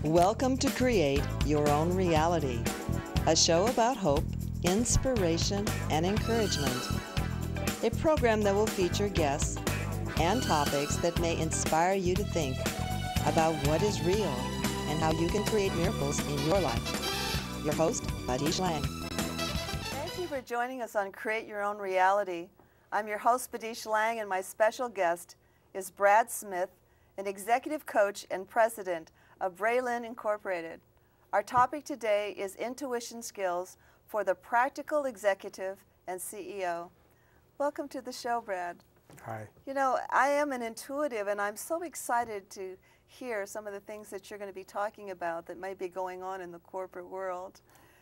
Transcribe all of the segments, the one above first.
Welcome to Create Your Own Reality, a show about hope, inspiration, and encouragement. A program that will feature guests and topics that may inspire you to think about what is real and how you can create miracles in your life. Your host, Badeish Lange. Thank you for joining us on Create Your Own Reality. I'm your host, Badeish Lange, and my special guest is Brad Smith, an executive coach and president of Braelyn Incorporated. Our topic today is intuition skills for the practical executive and CEO. Welcome to the show, Brad. Hi. You know, I am an intuitive, and I'm so excited to hear some of the things that you're going to be talking about that might be going on in the corporate world.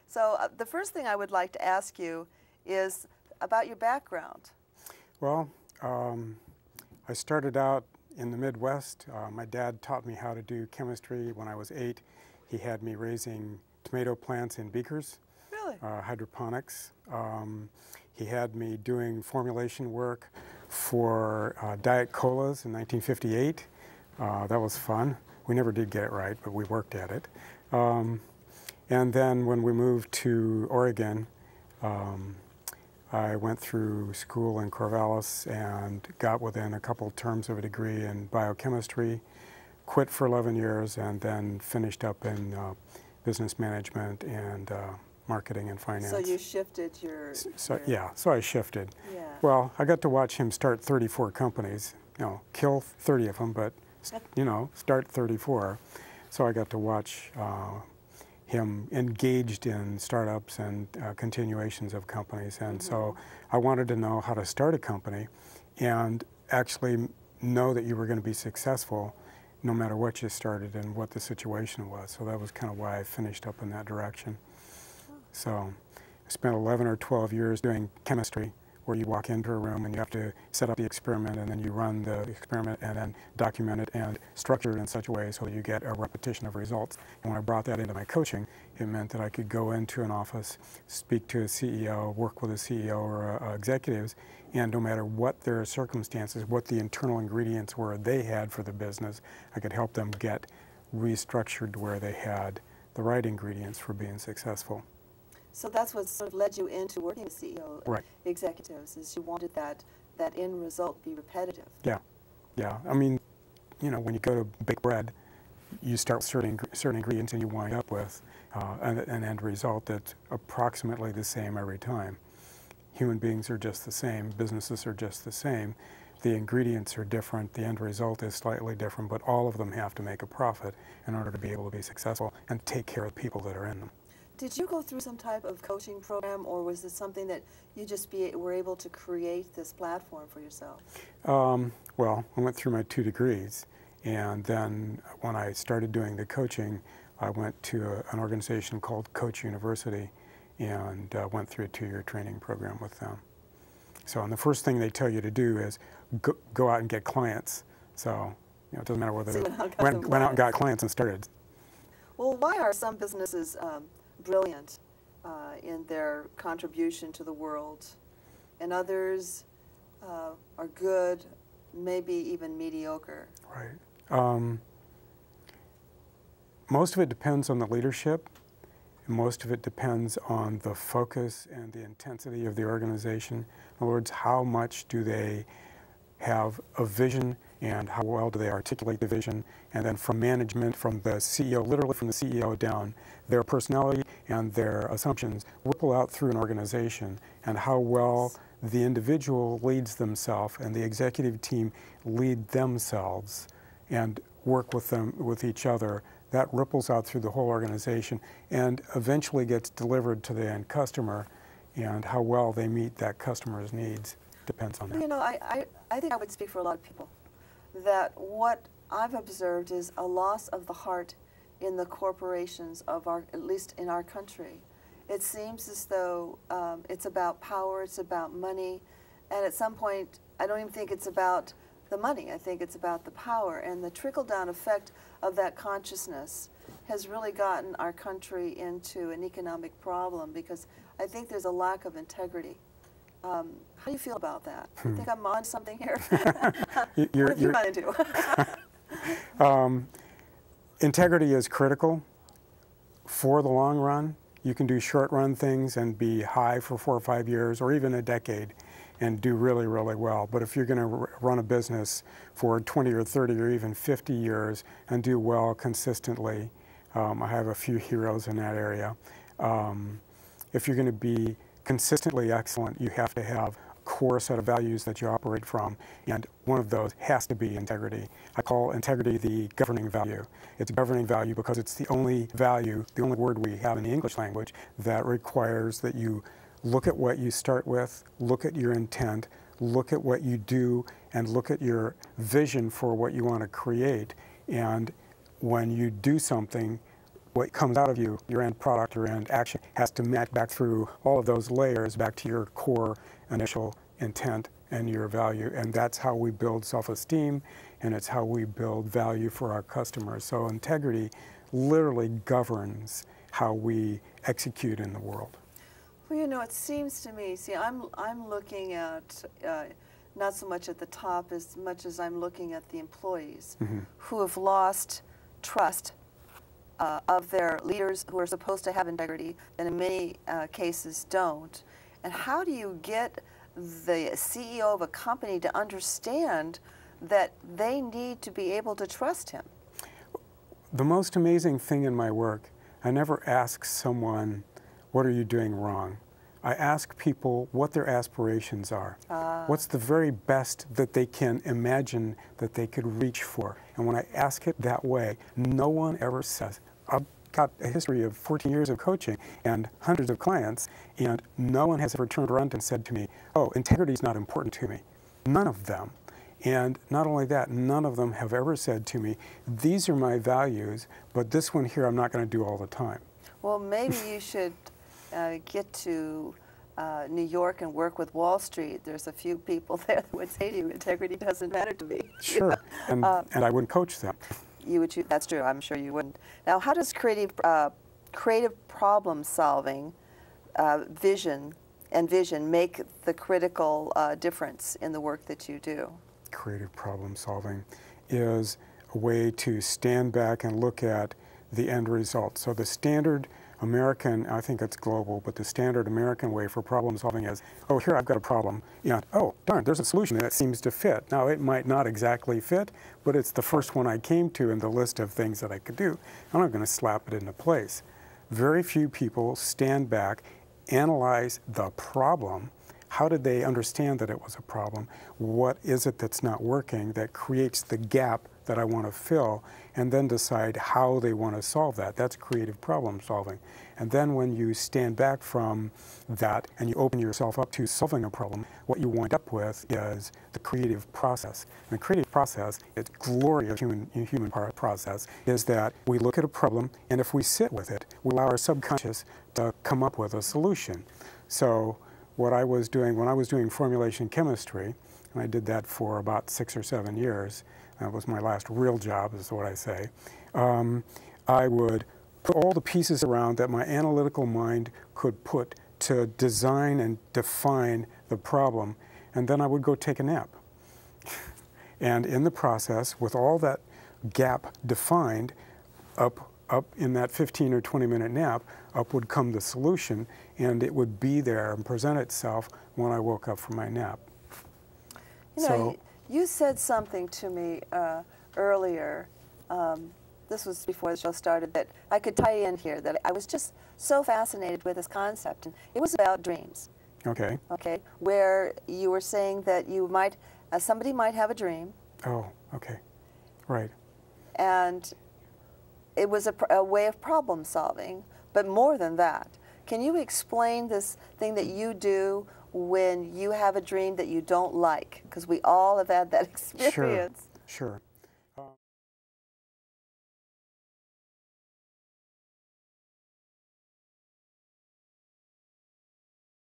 So the first thing I would like to ask you is about your background. Well, I started out in the Midwest. My dad taught me how to do chemistry when I was 8. He had me raising tomato plants in beakers. Really? Hydroponics. He had me doing formulation work for Diet Colas in 1958. That was fun. We never did get it right, but we worked at it. And then when we moved to Oregon, I went through school in Corvallis and got within a couple terms of a degree in biochemistry, quit for 11 years, and then finished up in business management and marketing and finance. So you shifted your... Yeah, so I shifted. Yeah. Well, I got to watch him start 34 companies, kill 30 of them, but, start 34. So I got to watch him engaged in startups and continuations of companies. And so I wanted to know how to start a company and actually know that you were going to be successful no matter what you started and what the situation was. So that was kind of why I finished up in that direction. So I spent 11 or 12 years doing chemistry, where you walk into a room and you have to set up the experiment, and then you run the experiment and then document it and structure it in such a way so that you get a repetition of results. And when I brought that into my coaching, it meant that I could go into an office, speak to a CEO, work with a CEO or executives, and no matter what their circumstances, what the internal ingredients were they had for the business, I could help them get restructured to where they had the right ingredients for being successful. So that's what sort of led you into working with CEO executives, is you wanted that end result be repetitive. Yeah, yeah. I mean, when you go to bake bread, you start with certain ingredients and you wind up with an end result that's approximately the same every time. Human beings are just the same. Businesses are just the same. The ingredients are different. The end result is slightly different, but all of them have to make a profit in order to be able to be successful and take care of the people that are in them. Did you go through some type of coaching program, or was it something that you just were able to create this platform for yourself? Well, I went through my 2 degrees, and then when I started doing the coaching, I went to an organization called Coach University and went through a 2-year training program with them. So, and the first thing they tell you to do is go out and get clients. So, it doesn't matter whether went out and got clients and started. Well, why are some businesses brilliant in their contribution to the world, and others are good, maybe even mediocre? Right. Most of it depends on the leadership, and most of it depends on the focus and the intensity of the organization. In other words, how much do they have a vision, and how well do they articulate the vision, and then from management, from the CEO, literally from the CEO down, their personality and their assumptions ripple out through an organization, and how well the individual leads themselves and the executive team lead themselves and work with each other. That ripples out through the whole organization and eventually gets delivered to the end customer, and how well they meet that customer's needs depends on that. I think I would speak for a lot of people that what I've observed is a loss of the heart in the corporations of at least in our country. It seems as though it's about power, it's about money, and at some point I don't even think it's about the money. I think it's about the power, and the trickle-down effect of that consciousness has really gotten our country into an economic problem, because I think there's a lack of integrity. How do you feel about that? You think I'm on something here? What have you run into? Integrity is critical for the long run. You can do short-run things and be high for 4 or 5 years or even a decade and do really, really well. But if you're going to run a business for 20 or 30 or even 50 years and do well consistently, I have a few heroes in that area. If you're going to be consistently excellent, you have to have a core set of values that you operate from, and one of those has to be integrity. I call integrity the governing value. It's a governing value because it's the only value, the only word we have in the English language that requires that you look at what you start with, look at your intent, look at what you do, and look at your vision for what you want to create. And when you do something, what comes out of you, your end product, your end action, has to match back through all of those layers back to your core initial intent and your value. And that's how we build self-esteem, and it's how we build value for our customers. So integrity literally governs how we execute in the world. Well, you know, it seems to me, see, I'm looking at not so much at the top as much as I'm looking at the employees who have lost trust of their leaders who are supposed to have integrity, and in many cases don't. And how do you get the CEO of a company to understand that they need to be able to trust him? The most amazing thing in my work, I never ask someone, what are you doing wrong? I ask people what their aspirations are. What's the very best that they can imagine that they could reach for? And when I ask it that way, no one ever says, I've got a history of 14 years of coaching and hundreds of clients, and no one has ever turned around and said to me, oh, integrity is not important to me. None of them. And not only that, none of them have ever said to me, these are my values, but this one here I'm not going to do all the time. Well, maybe you should get to New York and work with Wall Street. There's a few people there that would say to you, integrity doesn't matter to me. Sure, and I wouldn't coach them. You would choose, that's true, I'm sure you wouldn't. Now, how does creative problem solving, vision make the critical difference in the work that you do? Creative problem solving is a way to stand back and look at the end result. So the standard American, I think it's global, but the standard American way for problem solving is, oh, here I've got a problem, and oh, darn, there's a solution that seems to fit. Now, it might not exactly fit, but it's the first one I came to in the list of things that I could do. I'm not going to slap it into place. Very few people stand back, analyze the problem. How did they understand that it was a problem? What is it that's not working that creates the gap that I want to fill, and then decide how they want to solve that? That's creative problem solving. And then when you stand back from that and you open yourself up to solving a problem, what you wind up with is the creative process. And the creative process, its glory of human process, is that we look at a problem, and if we sit with it, we allow our subconscious to come up with a solution. So what I was doing when I was doing formulation chemistry, and I did that for about 6 or 7 years, that was my last real job, is what I say, I would put all the pieces around that my analytical mind could put to design and define the problem, and then I would go take a nap. And in the process, with all that gap defined, up in that 15 or 20-minute nap, up would come the solution, and it would be there and present itself when I woke up from my nap. You know, you said something to me earlier, this was before the show started, that I could tie in here, that I was just so fascinated with this concept, and it was about dreams. Okay. Okay, where you were saying that you might, somebody might have a dream. Oh, okay, right. And it was a way of problem solving, but more than that. Can you explain this thing that you do when you have a dream that you don't like? Because we all have had that experience. Sure, sure.